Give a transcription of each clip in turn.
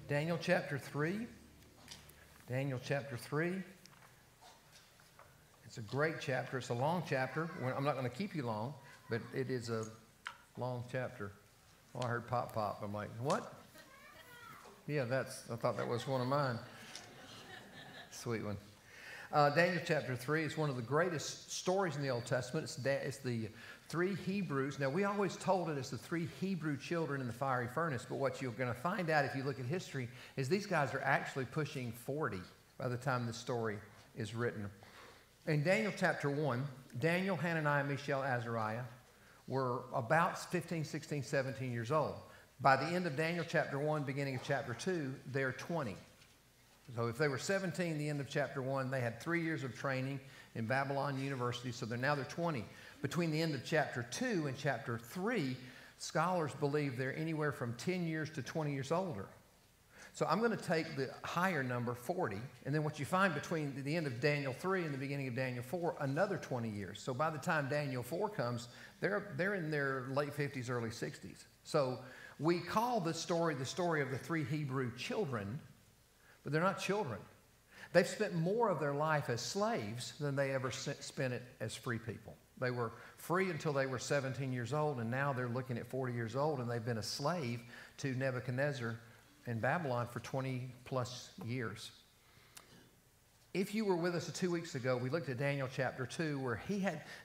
Daniel chapter 3. Daniel chapter 3. It's a great chapter. It's a long chapter. I'm not going to keep you long, but it is a long chapter. Oh, I heard pop, pop. I'm like, what? Yeah, I thought that was one of mine. Sweet one. Daniel chapter 3 is one of the greatest stories in the Old Testament. It's the three Hebrews. Now, we always told it as the three Hebrew children in the fiery furnace, but what you're going to find out if you look at history is these guys are actually pushing 40 by the time the story is written. In Daniel chapter 1, Daniel, Hananiah, Mishael, Azariah were about 15, 16, 17 years old. By the end of Daniel chapter 1, beginning of chapter 2, they're 20. So if they were 17, the end of chapter 1, they had 3 years of training in Babylon University, so they're 20. Between the end of chapter 2 and chapter 3, scholars believe they're anywhere from 10 years to 20 years older. So I'm going to take the higher number, 40, and then what you find between the end of Daniel 3 and the beginning of Daniel 4, another 20 years. So by the time Daniel 4 comes, they're in their late 50s, early 60s. So we call this story the story of the three Hebrew children, but they're not children. They've spent more of their life as slaves than they ever spent it as free people. They were free until they were 17 years old, and now they're looking at 40 years old, and they've been a slave to Nebuchadnezzar in Babylon for 20 plus years. If you were with us 2 weeks ago, we looked at Daniel chapter 2 where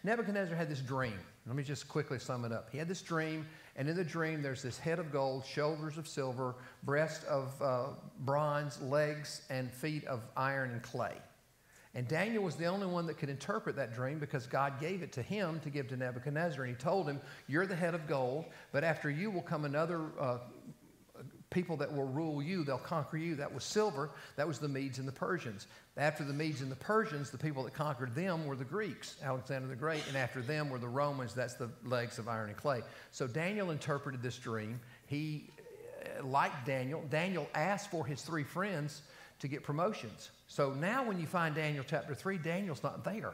Nebuchadnezzar had this dream. Let me just quickly sum it up. He had this dream, and in the dream there's this head of gold, shoulders of silver, breast of bronze, legs and feet of iron and clay. And Daniel was the only one that could interpret that dream because God gave it to him to give to Nebuchadnezzar. And he told him, you're the head of gold, but after you will come another people that will rule you. They'll conquer you. That was silver. That was the Medes and the Persians. After the Medes and the Persians, the people that conquered them were the Greeks, Alexander the Great, and after them were the Romans. That's the legs of iron and clay. So Daniel interpreted this dream. He, like Daniel asked for his three friends to get promotions. So now when you find Daniel chapter 3, Daniel's not there.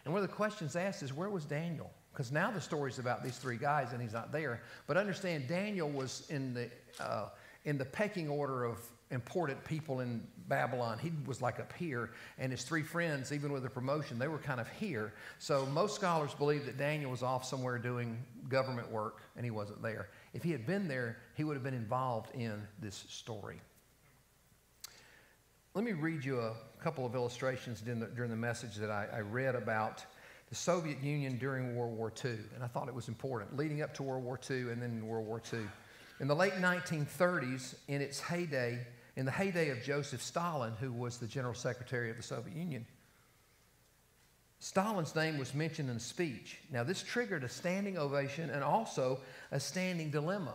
And one of the questions asked is, where was Daniel? Because now the story's about these three guys and he's not there. But understand, Daniel was in the pecking order of important people in Babylon. He was like up here, and his three friends, even with a promotion, they were kind of here. So most scholars believe that Daniel was off somewhere doing government work, and he wasn't there. If he had been there, he would have been involved in this story. Let me read you a couple of illustrations during the message that I read about the Soviet Union during World War II, and I thought it was important, leading up to World War II and then in World War II. In the late 1930s, in the heyday of Joseph Stalin, who was the General Secretary of the Soviet Union, Stalin's name was mentioned in a speech. Now, this triggered a standing ovation and also a standing dilemma,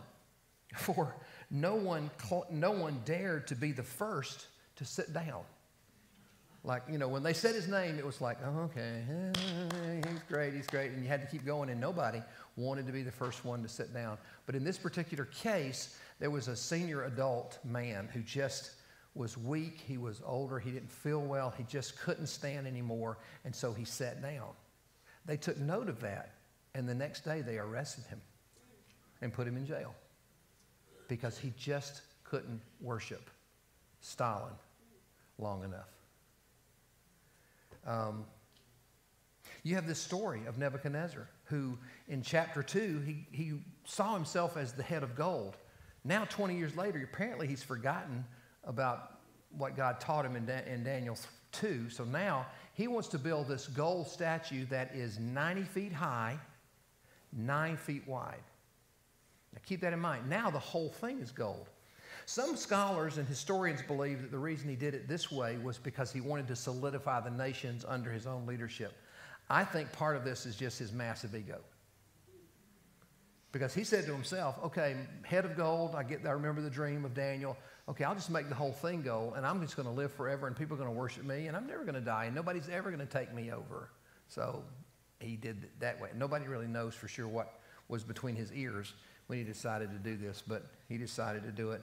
for no one dared to be the first to sit down. Like, when they said his name, it was like, oh, okay, he's great, and you had to keep going, and nobody wanted to be the first one to sit down. But in this particular case, there was a senior adult man who just was weak, he was older, he didn't feel well, he just couldn't stand anymore, and so he sat down. They took note of that, and the next day they arrested him and put him in jail because he just couldn't worship Stalin long enough. You have this story of Nebuchadnezzar, who in chapter 2, he saw himself as the head of gold. Now, 20 years later, apparently he's forgotten about what God taught him in Daniel 2. So now he wants to build this gold statue that is 90 feet high, 9 feet wide. Now, keep that in mind. Now the whole thing is gold. Some scholars and historians believe that the reason he did it this way was because he wanted to solidify the nations under his own leadership. I think part of this is just his massive ego. Because he said to himself, okay, head of gold, I remember the dream of Daniel. Okay, I'll just make the whole thing gold, and I'm just going to live forever, and people are going to worship me, and I'm never going to die, and nobody's ever going to take me over. So he did it that way. Nobody really knows for sure what was between his ears when he decided to do this, but he decided to do it.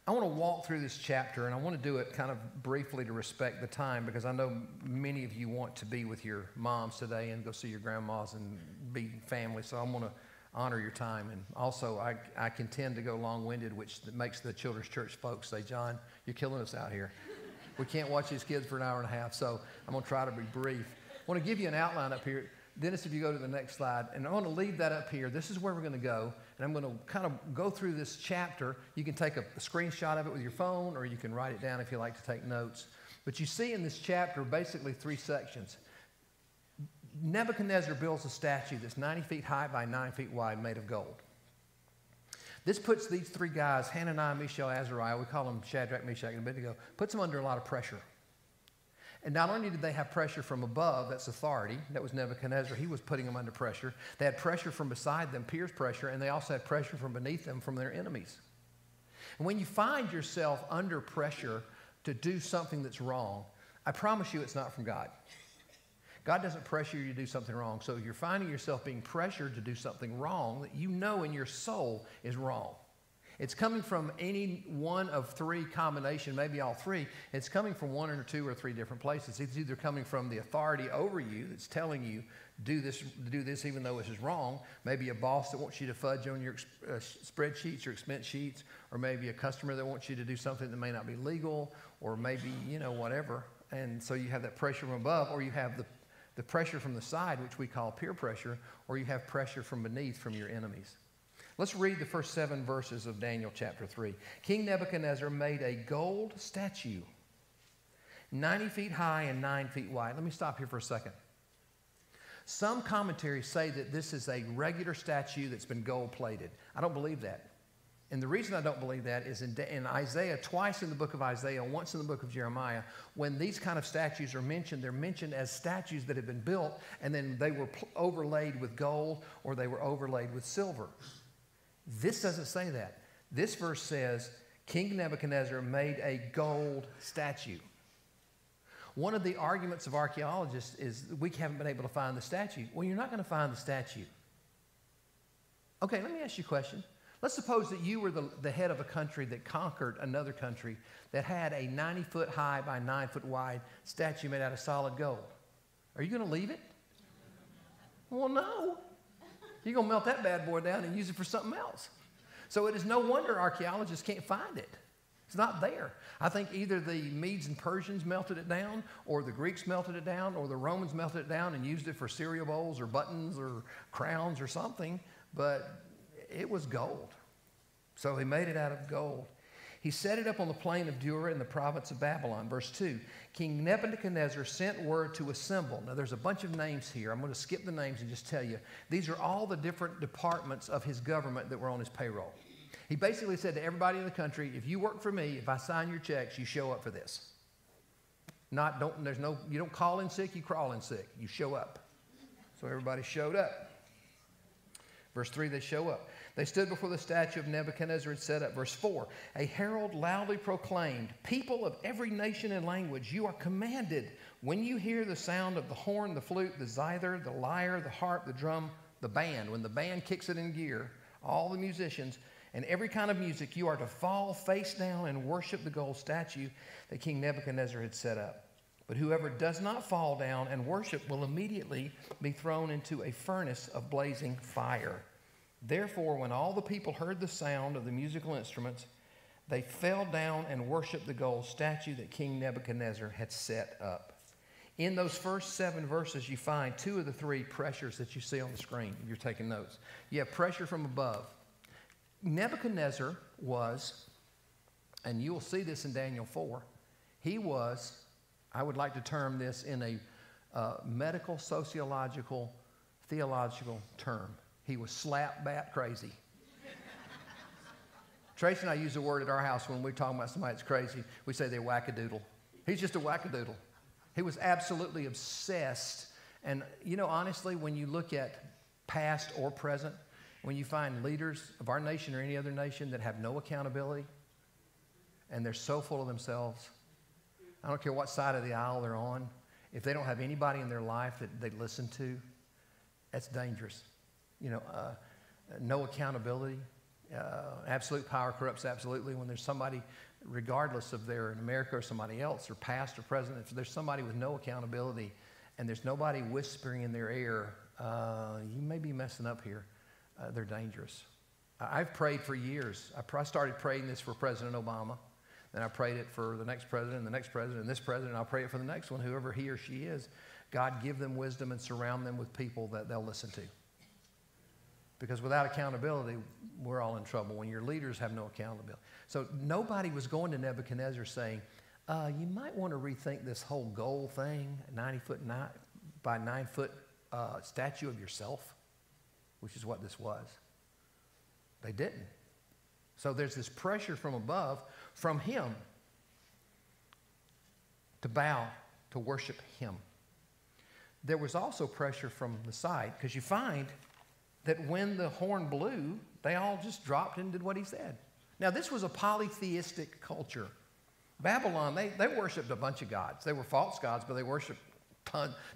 I want to walk through this chapter, and I want to do it kind of briefly to respect the time, because I know many of you want to be with your moms today and go see your grandmas and be family. So I'm honor your time. And also, I can tend to go long-winded, which makes the children's church folks say, John, you're killing us out here. We can't watch these kids for an hour and a half, so I'm going to try to be brief. I want to give you an outline up here. Dennis, if you go to the next slide, and I want to leave that up here. This is where we're going to go, and I'm going to kind of go through this chapter. You can take a screenshot of it with your phone, or you can write it down if you like to take notes. But you see in this chapter basically 3 sections. Nebuchadnezzar builds a statue that's 90 feet high by 9 feet wide, made of gold. This puts these 3 guys, Hananiah, Mishael, Azariah, we call them Shadrach, Meshach, and Abednego, puts them under a lot of pressure. And not only did they have pressure from above, that's authority, that was Nebuchadnezzar, he was putting them under pressure. They had pressure from beside them, peers pressure, and they also had pressure from beneath them from their enemies. And when you find yourself under pressure to do something that's wrong, I promise you it's not from God. God doesn't pressure you to do something wrong. So if you're finding yourself being pressured to do something wrong that you know in your soul is wrong, it's coming from any one of 3 combination, maybe all 3. It's coming from 1 or 2 or 3 different places. It's either coming from the authority over you that's telling you do this even though this is wrong. Maybe a boss that wants you to fudge on your spreadsheets or expense sheets, or maybe a customer that wants you to do something that may not be legal, or maybe, whatever. And so you have that pressure from above, or you have the pressure from the side, which we call peer pressure, or you have pressure from beneath from your enemies. Let's read the first 7 verses of Daniel chapter 3. King Nebuchadnezzar made a gold statue, 90 feet high and 9 feet wide. Let me stop here for a second. Some commentaries say that this is a regular statue that's been gold plated. I don't believe that. And the reason I don't believe that is in Isaiah, twice in the book of Isaiah, once in the book of Jeremiah, when these kind of statues are mentioned, they're mentioned as statues that have been built, and then they were overlaid with gold or they were overlaid with silver. This doesn't say that. This verse says, King Nebuchadnezzar made a gold statue. One of the arguments of archaeologists is we haven't been able to find the statue. Well, you're not going to find the statue. Okay, let me ask you a question. Let's suppose that you were the head of a country that conquered another country that had a 90-foot high by 9-foot wide statue made out of solid gold. Are you going to leave it? Well, no. You're going to melt that bad boy down and use it for something else. So it is no wonder archaeologists can't find it. It's not there. I think either the Medes and Persians melted it down, or the Greeks melted it down, or the Romans melted it down and used it for cereal bowls or buttons or crowns or something, but it was gold. So he made it out of gold. He set it up on the plain of Dura in the province of Babylon. Verse 2, King Nebuchadnezzar sent word to assemble. Now there's a bunch of names here. I'm going to skip the names and just tell you. These are all the different departments of his government that were on his payroll. He basically said to everybody in the country, if you work for me, if I sign your checks, you show up for this. You don't call in sick, you crawl in sick. You show up. So everybody showed up. Verse 3, they show up. They stood before the statue of Nebuchadnezzar had set up. Verse 4, a herald loudly proclaimed, people of every nation and language, you are commanded, when you hear the sound of the horn, the flute, the zither, the lyre, the harp, the drum, the band, when the band kicks it in gear, all the musicians, and every kind of music, you are to fall face down and worship the gold statue that King Nebuchadnezzar had set up. But whoever does not fall down and worship will immediately be thrown into a furnace of blazing fire. Therefore, when all the people heard the sound of the musical instruments, they fell down and worshiped the gold statue that King Nebuchadnezzar had set up. In those first 7 verses, you find 2 of the 3 pressures that you see on the screen if you're taking notes. You have pressure from above. Nebuchadnezzar was, and you will see this in Daniel 4, he was, I would like to term this in a medical, sociological, theological term. He was slap bat crazy. Tracy and I use the word at our house when we're talking about somebody that's crazy. We say they're wackadoodle. He's just a wackadoodle. He was absolutely obsessed. And, honestly, when you look at past or present, when you find leaders of our nation or any other nation that have no accountability and they're so full of themselves, I don't care what side of the aisle they're on, if they don't have anybody in their life that they listen to, that's dangerous. No accountability. Absolute power corrupts absolutely. When there's somebody, regardless of they're in America or somebody else, or past or present, if there's somebody with no accountability and there's nobody whispering in their ear, you may be messing up here. they're dangerous. I've prayed for years. I started praying this for President Obama. Then I prayed it for the next president, and this president. I'll pray it for the next one, whoever he or she is. God, give them wisdom and surround them with people that they'll listen to. Because without accountability, we're all in trouble when your leaders have no accountability. So nobody was going to Nebuchadnezzar saying, you might want to rethink this whole gold thing, 90-foot by 9-foot statue of yourself, which is what this was. They didn't. So there's this pressure from above, from him, to bow, to worship him. There was also pressure from the side, because you find that when the horn blew, they all just dropped and did what he said. Now, this was a polytheistic culture. Babylon, they worshipped a bunch of gods. They were false gods, but they worshipped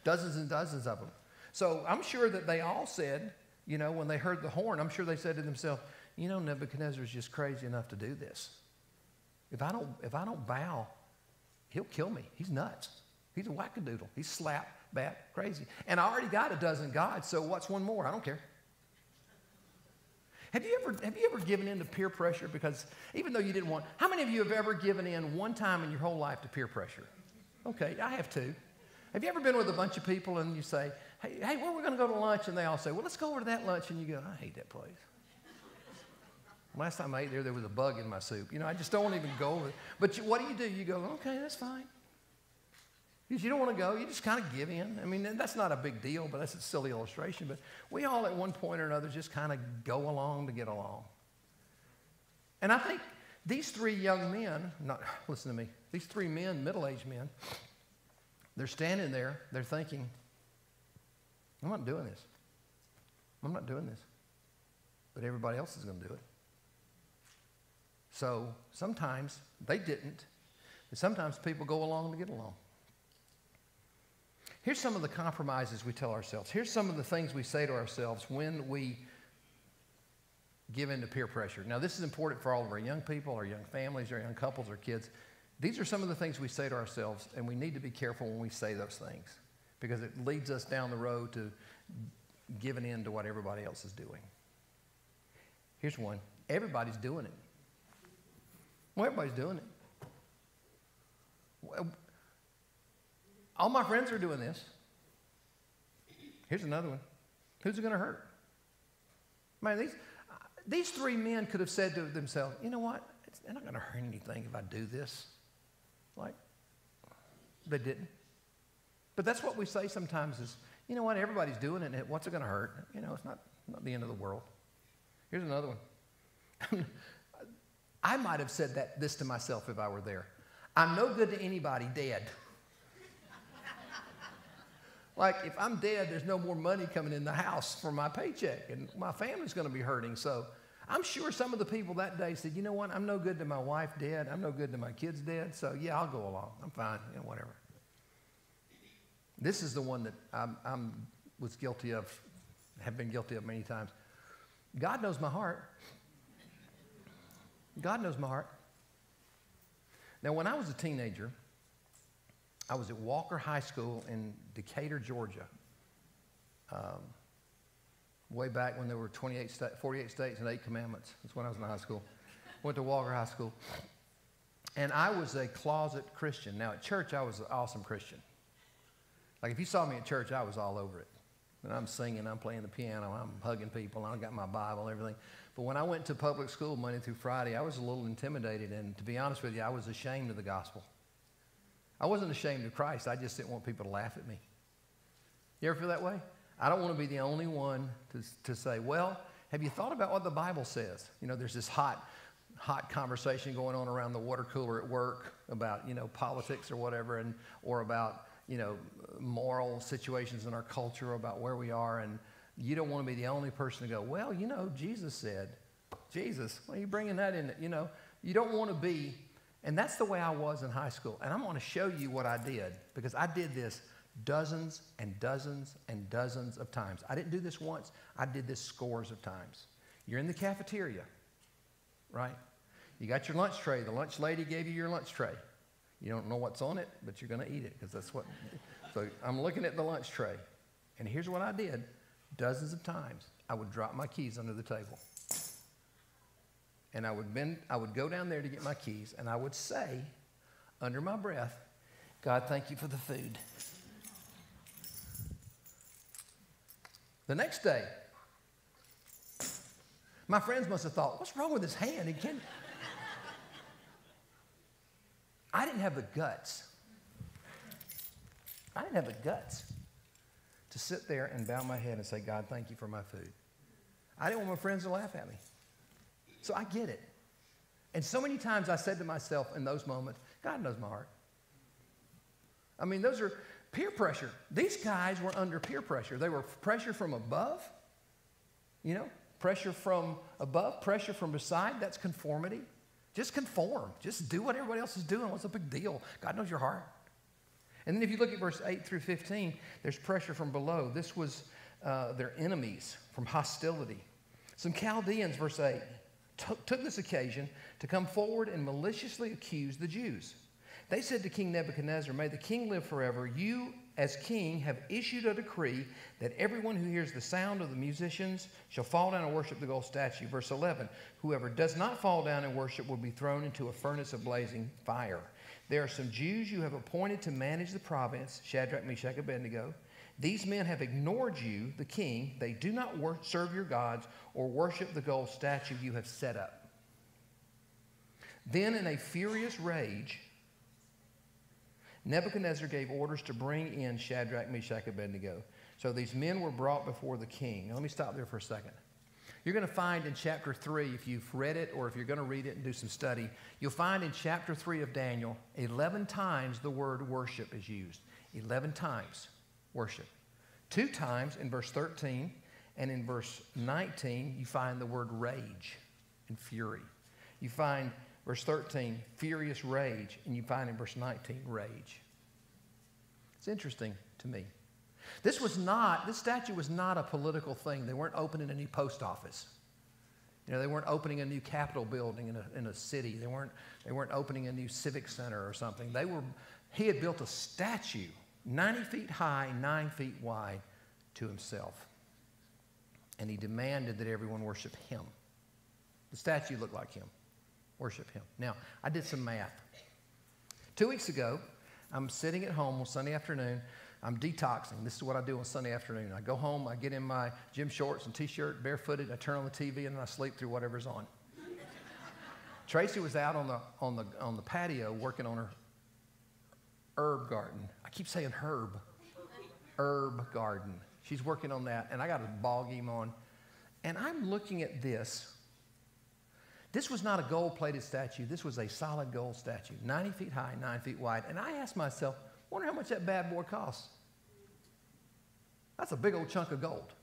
dozens and dozens of them. So I'm sure that they all said, when they heard the horn, I'm sure they said to themselves, Nebuchadnezzar is just crazy enough to do this. If I don't bow, he'll kill me. He's nuts. He's a wackadoodle. He's slap, bat, crazy. And I already got a dozen gods, so what's one more? I don't care. Have you ever given in to peer pressure? Because even though you didn't want, how many of you have ever given in one time in your whole life to peer pressure? Okay, I have too. Have you ever been with a bunch of people and you say, hey, where are we going to go to lunch? And they all say, well, let's go over to that lunch. And you go, I hate that place. Last time I ate there was a bug in my soup. I just don't want to even go over it. But what do? You go, okay, that's fine. Because you don't want to go. You just kind of give in. I mean, that's not a big deal, but that's a silly illustration. But we all at one point or another just kind of go along to get along. And I think these three young men, listen to me, these three men, middle-aged men, they're standing there. They're thinking, I'm not doing this. I'm not doing this. But everybody else is going to do it. So sometimes they didn't. And sometimes people go along to get along. Here's some of the compromises we tell ourselves. Here's some of the things we say to ourselves when we give in to peer pressure. Now, this is important for all of our young people, our young families, our young couples, our kids. These are some of the things we say to ourselves, and we need to be careful when we say those things because it leads us down the road to giving in to what everybody else is doing. Here's one. Everybody's doing it. Well, everybody's doing it. Well, all my friends are doing this. Here's another one. Who's it going to hurt? Man, these three men could have said to themselves, you know what? It's not going to hurt anything if I do this. Like, they didn't. But that's what we say sometimes is, you know what? Everybody's doing it. And what's it going to hurt? It's not the end of the world. Here's another one. I might have said this to myself if I were there. I'm no good to anybody dead. Like, if I'm dead, there's no more money coming in the house for my paycheck, and my family's going to be hurting. So I'm sure some of the people that day said, you know what, I'm no good to my wife dead. I'm no good to my kids dead. So, yeah, I'll go along. I'm fine, whatever. This is the one that I was guilty of, have been guilty of many times. God knows my heart. God knows my heart. Now, when I was a teenager, I was at Walker High School in Decatur, Georgia. Way back when there were 48 states and 8 commandments. That's when I was in high school. Went to Walker High School. And I was a closet Christian. Now, at church, I was an awesome Christian. Like, if you saw me at church, I was all over it. And I'm singing, I'm playing the piano, I'm hugging people, I got my Bible and everything. But when I went to public school Monday through Friday, I was a little intimidated. And to be honest with you, I was ashamed of the gospel. I wasn't ashamed of Christ. I just didn't want people to laugh at me. You ever feel that way? I don't want to be the only one to say, well, have you thought about what the Bible says? There's this hot conversation going on around the water cooler at work about, politics or whatever, or about, moral situations in our culture, about where we are. And you don't want to be the only person to go, well, Jesus said. Jesus, why are you bringing that in? You don't want to be. And that's the way I was in high school. And I'm going to show you what I did, because I did this dozens and dozens and dozens of times. I didn't do this once. I did this scores of times. You're in the cafeteria, right? You got your lunch tray. The lunch lady gave you your lunch tray. You don't know what's on it, but you're going to eat it because that's what. So I'm looking at the lunch tray. And here's what I did dozens of times. I would drop my keys under the table. And I would go down there to get my keys, and I would say, under my breath, God, thank you for the food. The next day, my friends must have thought, what's wrong with his hand? I didn't have the guts. I didn't have the guts to sit there and bow my head and say, God, thank you for my food. I didn't want my friends to laugh at me. So I get it. And so many times I said to myself in those moments, God knows my heart. I mean, those are peer pressure. These guys were under peer pressure. They were pressure from above, pressure from above, pressure from beside. That's conformity. Just conform. Just do what everybody else is doing. What's the big deal? God knows your heart. And then if you look at verse 8 through 15, there's pressure from below. This was their enemies from hostility. Some Chaldeans, verse 8, took this occasion to come forward and maliciously accuse the Jews. They said to King Nebuchadnezzar, may the king live forever. You, as king, have issued a decree that everyone who hears the sound of the musicians shall fall down and worship the gold statue. Verse 11, whoever does not fall down and worship will be thrown into a furnace of blazing fire. There are some Jews you have appointed to manage the province, Shadrach, Meshach, Abednego. These men have ignored you, the king. They do not serve your gods or worship the gold statue you have set up. Then in a furious rage, Nebuchadnezzar gave orders to bring in Shadrach, Meshach, Abednego. So these men were brought before the king. Now, let me stop there for a second. You're going to find in chapter 3, if you've read it or if you're going to read it and do some study, you'll find in chapter 3 of Daniel, 11 times the word worship is used. 11 times worship. 2 times in verse 13 and in verse 19, you find the word rage and fury. You find verse 13, furious rage, and you find in verse 19, rage. It's interesting to me. This statue was not a political thing. They weren't opening a new post office. They weren't opening a new Capitol building in a city. They weren't opening a new civic center or something. He had built a statue 90 feet high, 9 feet wide to himself. And he demanded that everyone worship him. The statue looked like him. Worship him. Now, I did some math. 2 weeks ago, I'm sitting at home on Sunday afternoon. I'm detoxing. This is what I do on Sunday afternoon. I go home, I get in my gym shorts and t-shirt, barefooted, I turn on the TV, and I sleep through whatever's on. Tracy was out on the patio working on her herb garden. I keep saying herb. Herb garden. She's working on that, and I got a ball game on. And I'm looking at this. This was not a gold-plated statue. This was a solid gold statue, 90 feet high, 9 feet wide. And I asked myself, wonder how much that bad boy costs. That's a big old chunk of gold.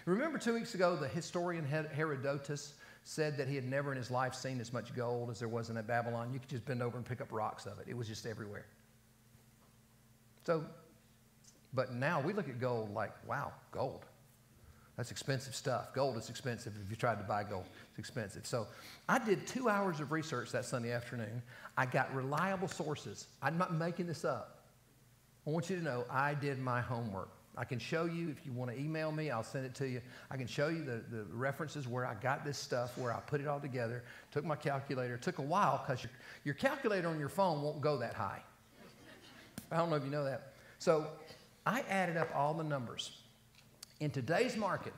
Remember 2 weeks ago, the historian Herodotus said that he had never in his life seen as much gold as there was in Babylon. You could just bend over and pick up rocks of it. It was just everywhere. But now we look at gold like, wow, gold. That's expensive stuff. Gold is expensive. If you tried to buy gold, it's expensive. So I did 2 hours of research that Sunday afternoon. I got reliable sources. I'm not making this up. I want you to know I did my homework. I can show you, if you want to email me, I'll send it to you. I can show you the references where I got this stuff, where I put it all together, took my calculator. It took a while because your calculator on your phone won't go that high. I don't know if you know that. So I added up all the numbers. In today's market,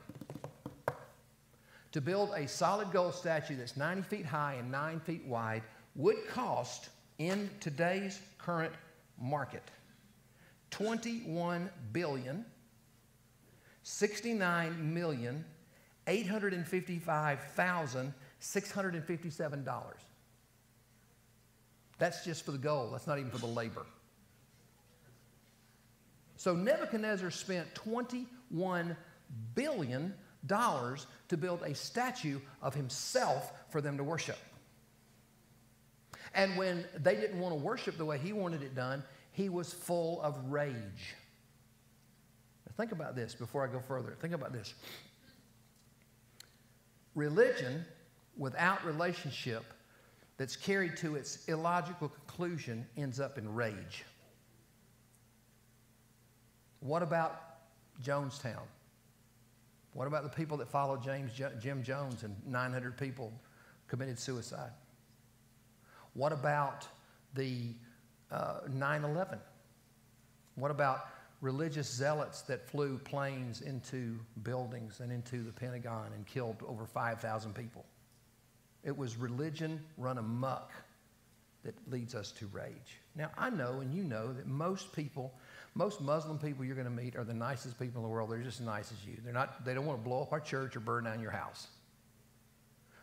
to build a solid gold statue that's 90 feet high and 9 feet wide would cost, in today's current market, $21,069,855,657. That's just for the gold. That's not even for the labor. So Nebuchadnezzar spent $21 billion to build a statue of himself for them to worship. And when they didn't want to worship the way he wanted it done, he was full of rage. Now think about this before I go further. Think about this. Religion without relationship that's carried to its illogical conclusion ends up in rage. What about Jonestown? What about the people that followed Jim Jones and 900 people committed suicide? What about the 9/11? What about religious zealots that flew planes into buildings and into the Pentagon and killed over 5,000 people? It was religion run amok that leads us to rage. Now, I know and you know that most Muslim people you're going to meet are the nicest people in the world. They're just as nice as you. They don't want to blow up our church or burn down your house.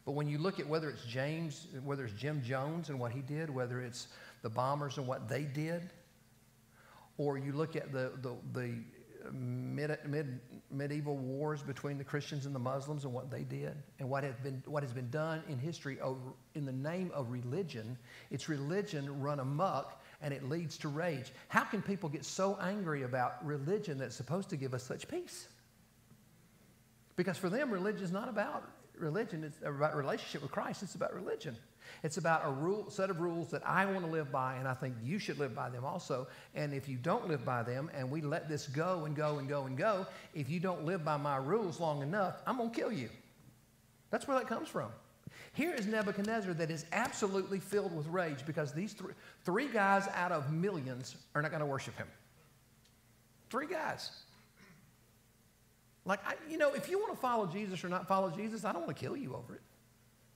But when you look at whether it's Jim Jones and what he did, whether it's the bombers and what they did, or you look at the medieval wars between the Christians and the Muslims and what they did, and what has been done in history in the name of religion, it's religion run amok, and it leads to rage. How can people get so angry about religion that's supposed to give us such peace? Because for them, religion is not about religion. It's about relationship with Christ. It's about religion. It's about a set of rules that I want to live by, and I think you should live by them also. And if you don't live by them, and we let this go and go and go and go, if you don't live by my rules long enough, I'm going to kill you. That's where that comes from. Here is Nebuchadnezzar that is absolutely filled with rage because these three guys out of millions are not going to worship him. 3 guys. Like, if you want to follow Jesus or not follow Jesus, I don't want to kill you over it.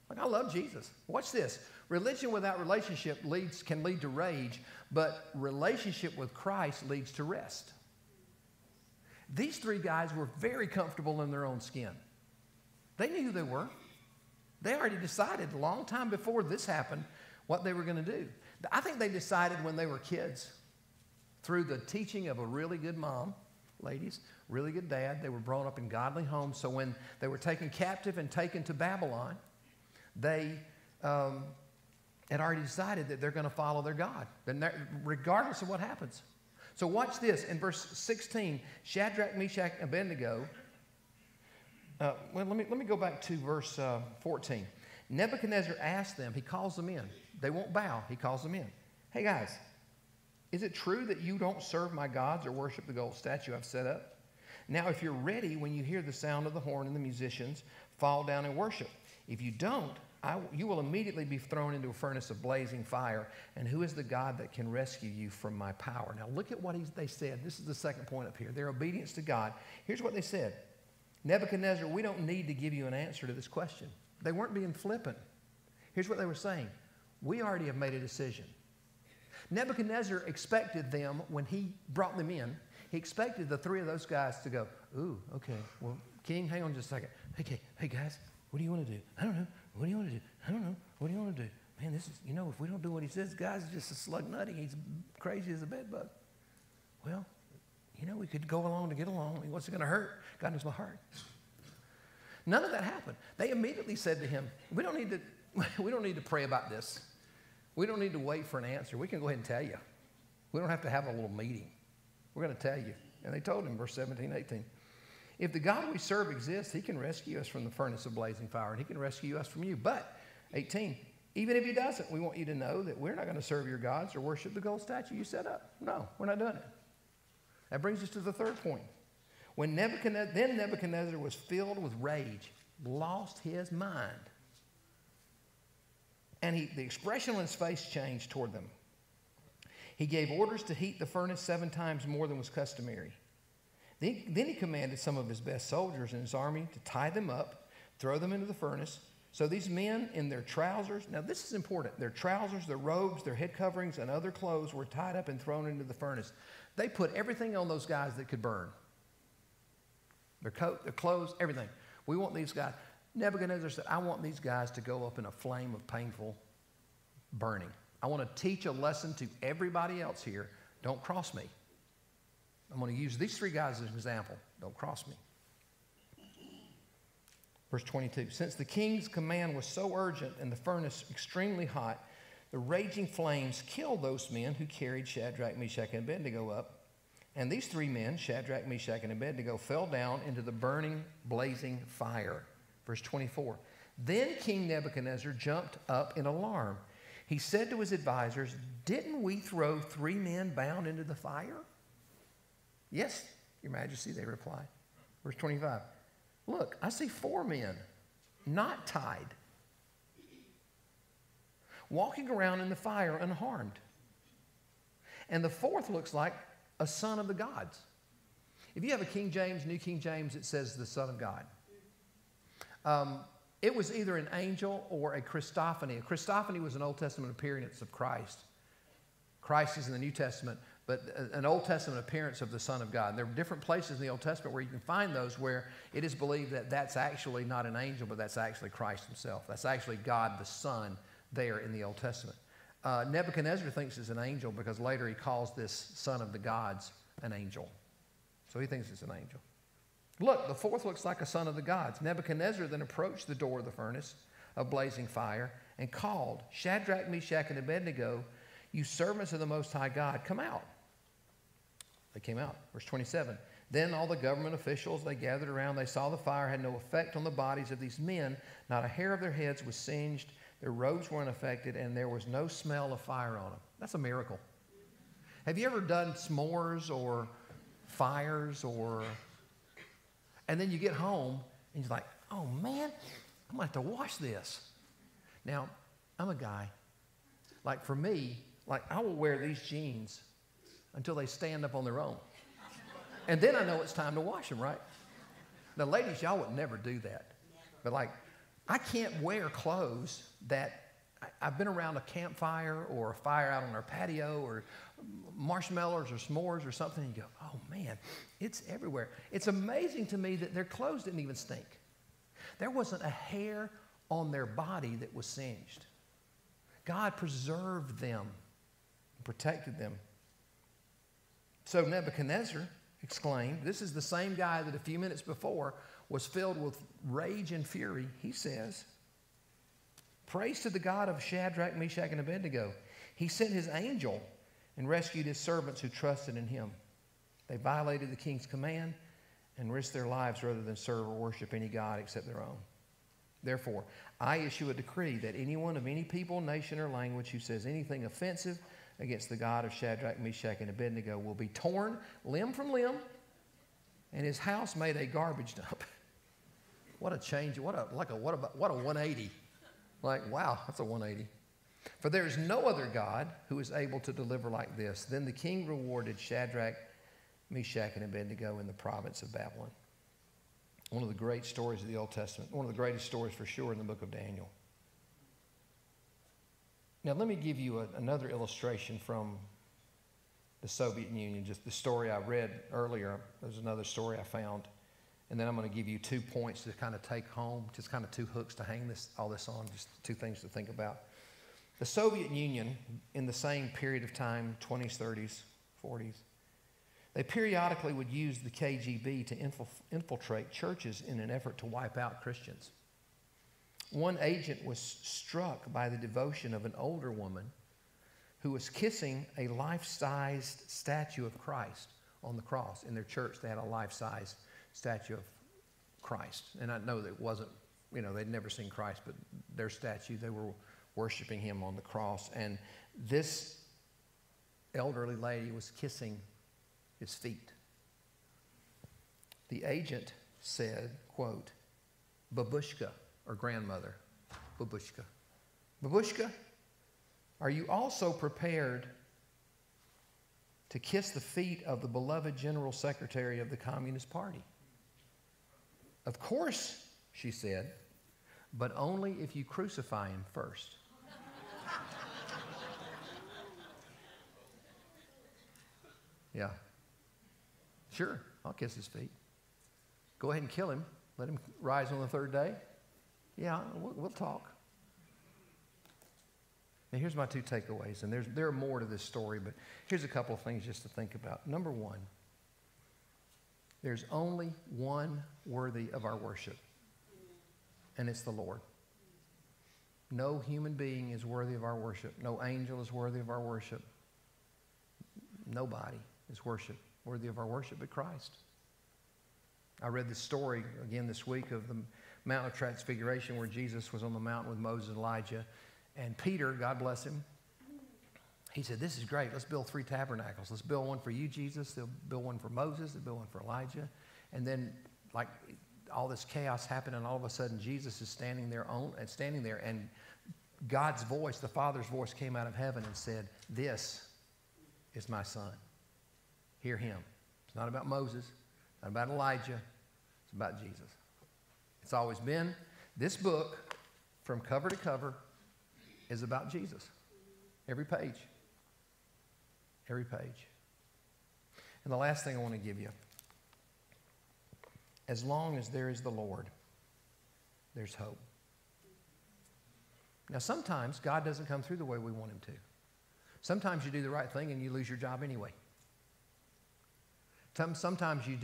Like, I love Jesus. Watch this. Religion without relationship can lead to rage, but relationship with Christ leads to rest. These 3 guys were very comfortable in their own skin. They knew who they were. They already decided a long time before this happened what they were going to do. I think they decided when they were kids, through the teaching of a really good mom, ladies, really good dad. They were brought up in godly homes, so when they were taken captive and taken to Babylon, they had already decided that they're going to follow their God, regardless of what happens. So watch this. In verse 16, Shadrach, Meshach, and Abednego. Let me go back to verse 14. Nebuchadnezzar asked them, he calls them in. They won't bow. He calls them in. Hey, guys, is it true that you don't serve my gods or worship the gold statue I've set up? Now, if you're ready, when you hear the sound of the horn and the musicians, fall down and worship. If you don't, you will immediately be thrown into a furnace of blazing fire. And who is the God that can rescue you from my power? Now, look at what they said. This is the second point up here. Their obedience to God. Here's what they said. Nebuchadnezzar, we don't need to give you an answer to this question. They weren't being flippant. Here's what they were saying. We already have made a decision. Nebuchadnezzar expected them, when he brought them in, he expected the 3 of those guys to go, ooh, okay, well, King, hang on just a second. Hey guys, what do you want to do? I don't know. What do you want to do? I don't know. What do you want to do? Man, this is, if we don't do what he says, guys, is just a slug nutty. He's crazy as a bedbug. Well, we could go along to get along. What's it going to hurt? God knows my heart. None of that happened. They immediately said to him, we don't need to pray about this. We don't need to wait for an answer. We can go ahead and tell you. We don't have to have a little meeting. We're going to tell you. And they told him, verse 17, 18. If the God we serve exists, he can rescue us from the furnace of blazing fire, and he can rescue us from you. But, 18, even if he doesn't, we want you to know that we're not going to serve your gods or worship the gold statue you set up. No, we're not doing it. That brings us to the third point. Then Nebuchadnezzar was filled with rage, lost his mind. And the expression on his face changed toward them. He gave orders to heat the furnace 7 times more than was customary. Then he commanded some of his best soldiers in his army to tie them up, throw them into the furnace. So these men in their trousers, now this is important, their trousers, their robes, their head coverings, and other clothes were tied up and thrown into the furnace. They put everything on those guys that could burn. Their coat, their clothes, everything. We want these guys. Nebuchadnezzar said, I want these guys to go up in a flame of painful burning. I want to teach a lesson to everybody else here. Don't cross me. I'm going to use these 3 guys as an example. Don't cross me. Verse 22. Since the king's command was so urgent and the furnace extremely hot, the raging flames killed those men who carried Shadrach, Meshach, and Abednego up. And these 3 men, Shadrach, Meshach, and Abednego, fell down into the burning, blazing fire. Verse 24. Then King Nebuchadnezzar jumped up in alarm. He said to his advisors, didn't we throw 3 men bound into the fire? Yes, Your Majesty, they replied. Verse 25. Look, I see 4 men, not tied, walking around in the fire unharmed. And the 4th looks like a son of the gods. If you have a King James, New King James, it says the Son of God. It was either an angel or a Christophany. A Christophany was an Old Testament appearance of Christ. Christ is in the New Testament, but an Old Testament appearance of the Son of God. And there are different places in the Old Testament where you can find those where it is believed that that's actually not an angel, but that's actually Christ himself. That's actually God the Son there in the Old Testament. Nebuchadnezzar thinks it's an angel because later he calls this son of the gods an angel. So he thinks it's an angel. Look, the 4th looks like a son of the gods. Nebuchadnezzar then approached the door of the furnace of blazing fire and called, Shadrach, Meshach, and Abednego, you servants of the Most High God, come out. They came out. Verse 27. Then all the government officials, they gathered around. They saw the fire had no effect on the bodies of these men. Not a hair of their heads was singed. Their robes were unaffected, and there was no smell of fire on them. That's a miracle. Have you ever done s'mores or fires and then you get home and you're like, oh man, I'm going to have to wash this. Now, I'm a guy. Like for me, like I will wear these jeans until they stand up on their own. And then I know it's time to wash them, right? Now, ladies, y'all would never do that. But like, I can't wear clothes that I've been around a campfire or a fire out on our patio or marshmallows or s'mores or something, and you go, oh man, it's everywhere. It's amazing to me that their clothes didn't even stink. There wasn't a hair on their body that was singed. God preserved them and protected them. So Nebuchadnezzar exclaimed, this is the same guy that a few minutes before was filled with rage and fury. He says, praise to the God of Shadrach, Meshach, and Abednego. He sent his angel and rescued his servants who trusted in him. They violated the king's command and risked their lives rather than serve or worship any god except their own. Therefore, I issue a decree that anyone of any people, nation, or language who says anything offensive against the God of Shadrach, Meshach, and Abednego will be torn limb from limb and his house made a garbage dump. What a change. What a 180. Like, wow, that's a 180. For there is no other God who is able to deliver like this. Then the king rewarded Shadrach, Meshach, and Abednego in the province of Babylon. One of the great stories of the Old Testament. One of the greatest stories for sure in the book of Daniel. Now let me give you another illustration from the Soviet Union. Just the story I read earlier. There's another story I found. And then I'm going to give you 2 points to kind of take home. Just kind of 2 hooks to hang all this on. Just 2 things to think about. The Soviet Union, in the same period of time, 20s, 30s, 40s, they periodically would use the KGB to infiltrate churches in an effort to wipe out Christians. One agent was struck by the devotion of an older woman who was kissing a life-sized statue of Christ on the cross. In their church, they had a life-sized statue of Christ. And I know that it wasn't, they'd never seen Christ, but their statue, they were worshiping him on the cross. And this elderly lady was kissing his feet. The agent said, quote, Babushka, or grandmother, Babushka. Babushka, are you also prepared to kiss the feet of the beloved General Secretary of the Communist Party? Of course, she said, but only if you crucify him first. Yeah. Sure, I'll kiss his feet. Go ahead and kill him. Let him rise on the 3rd day. Yeah, we'll talk. Now, here's my 2 takeaways, and there are more to this story, but here's a couple of things just to think about. Number 1, there's only one worthy of our worship, and it's the Lord. No human being is worthy of our worship. No angel is worthy of our worship. Nobody is worthy of our worship but Christ. I read this story again this week of the Mount of Transfiguration where Jesus was on the mountain with Moses and Elijah. And Peter, God bless him, he said, this is great. Let's build 3 tabernacles. Let's build one for you, Jesus. They'll build one for Moses. They'll build one for Elijah. And then, like, all this chaos happened, and all of a sudden Jesus is standing there, and God's voice, the Father's voice, came out of heaven and said, "This is my Son. Hear him." It's not about Moses, not about Elijah. It's about Jesus. It's always been. This book, from cover to cover, is about Jesus. Every page. Every page. And the last thing I want to give you, as long as there is the Lord, there's hope. Now, sometimes God doesn't come through the way we want him to. Sometimes you do the right thing and you lose your job anyway. Sometimes you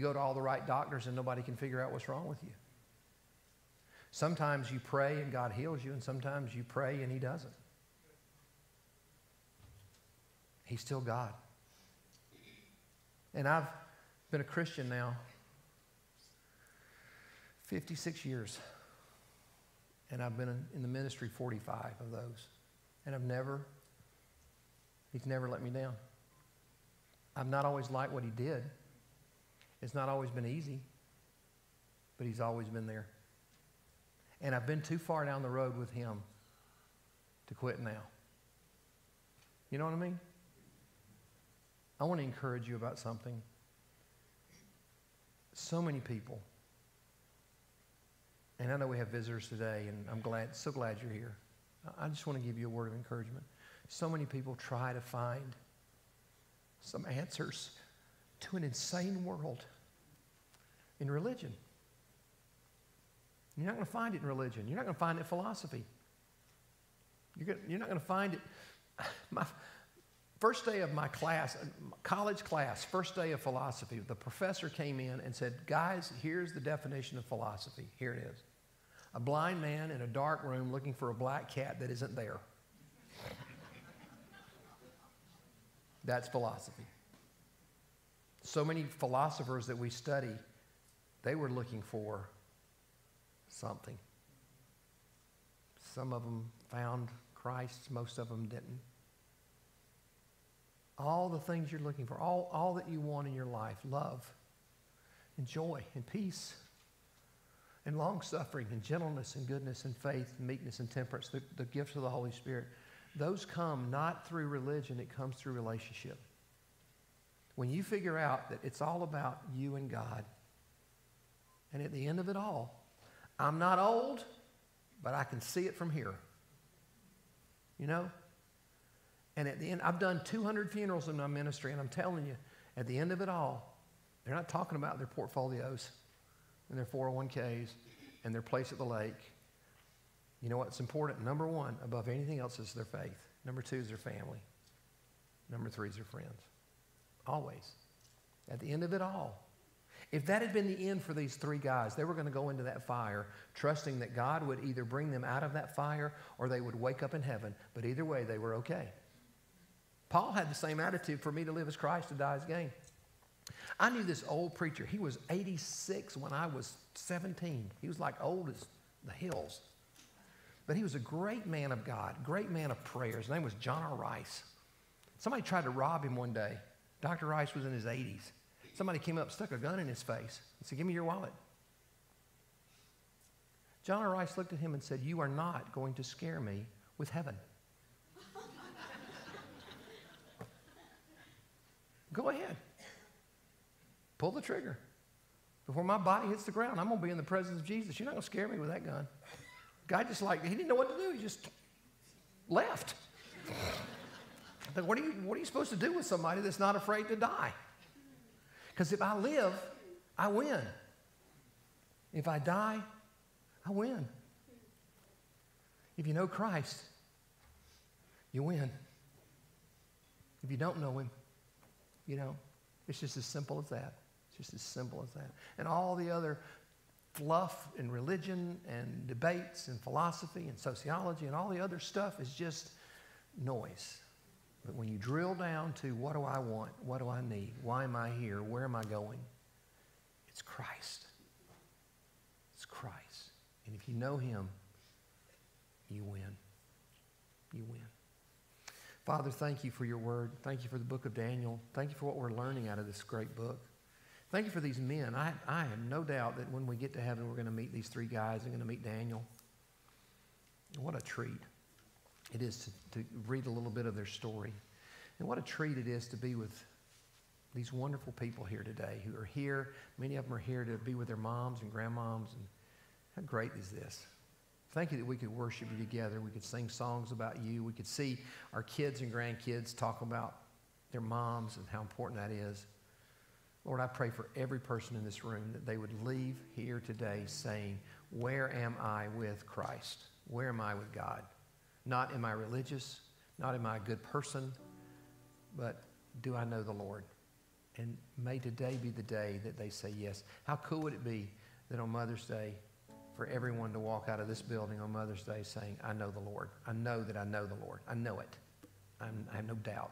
go to all the right doctors and nobody can figure out what's wrong with you. Sometimes you pray and God heals you, and sometimes you pray and he doesn't. He's still God. And I've been a Christian now 56 years. And I've been in the ministry 45 of those. And he's never let me down. I've not always liked what he did. It's not always been easy, but he's always been there. And I've been too far down the road with him to quit now. You know what I mean? I want to encourage you about something. So many people, and I know we have visitors today, and I'm so glad you're here. I just want to give you a word of encouragement. So many people try to find some answers to an insane world in religion. You're not going to find it in religion. You're not going to find it in philosophy. You're not going to find it. My first day of my class, college class, first day of philosophy, the professor came in and said, "Guys, here's the definition of philosophy. Here it is. A blind man in a dark room looking for a black cat that isn't there." That's philosophy. So many philosophers that we study, they were looking for something. Some of them found Christ, most of them didn't. All the things you're looking for, all that you want in your life, love and joy and peace and long-suffering and gentleness and goodness and faith and meekness and temperance, the gifts of the Holy Spirit, those come not through religion, it comes through relationship. When you figure out that it's all about you and God, and at the end of it all, I'm not old, but I can see it from here. You know? And at the end, I've done 200 funerals in my ministry, and I'm telling you, at the end of it all, they're not talking about their portfolios and their 401ks and their place at the lake. You know what's important? Number one, above anything else, is their faith. Number two is their family. Number three is their friends. Always. At the end of it all. If that had been the end for these three guys, they were going to go into that fire trusting that God would either bring them out of that fire or they would wake up in heaven. But either way, they were okay. Paul had the same attitude: for me to live as Christ, to die as gain. I knew this old preacher. He was 86 when I was 17. He was like old as the hills. But he was a great man of God, great man of prayer. His name was John R. Rice. Somebody tried to rob him one day. Dr. Rice was in his 80s. Somebody came up, stuck a gun in his face, and said, "Give me your wallet." John R. Rice looked at him and said, "You are not going to scare me with heaven." Go ahead. Pull the trigger. Before my body hits the ground, I'm going to be in the presence of Jesus. You're not going to scare me with that gun. Guy just he didn't know what to do. He just left. Like, what are you supposed to do with somebody that's not afraid to die? Because if I live, I win. If I die, I win. If you know Christ, you win. If you don't know him, you know, it's just as simple as that. It's just as simple as that. And all the other fluff and religion and debates and philosophy and sociology and all the other stuff is just noise. But when you drill down to what do I want, what do I need, why am I here, where am I going, it's Christ. It's Christ. And if you know him, you win. You win. Father, thank you for your word. Thank you for the book of Daniel. Thank you for what we're learning out of this great book. Thank you for these men. I have no doubt that when we get to heaven, we're going to meet these three guys. We're going to meet Daniel. What a treat it is to read a little bit of their story. And what a treat it is to be with these wonderful people here today who are here. Many of them are here to be with their moms and grandmoms. And how great is this? Thank you that we could worship you together. We could sing songs about you. We could see our kids and grandkids talk about their moms and how important that is. Lord, I pray for every person in this room that they would leave here today saying, where am I with Christ? Where am I with God? Not am I religious, not am I a good person, but do I know the Lord? And may today be the day that they say yes. How cool would it be that on Mother's Day, for everyone to walk out of this building on Mother's Day saying, I know the Lord. I know that I know the Lord. I know it. I have no doubt.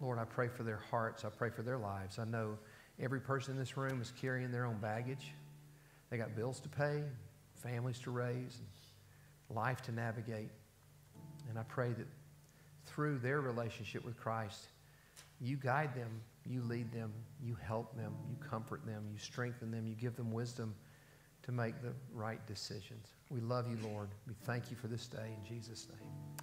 Lord, I pray for their hearts. I pray for their lives. I know every person in this room is carrying their own baggage. They got bills to pay, families to raise, and life to navigate. And I pray that through their relationship with Christ, you guide them, you lead them, you help them, you comfort them, you strengthen them, you give them wisdom to make the right decisions. We love you, Lord. We thank you for this day in Jesus' name.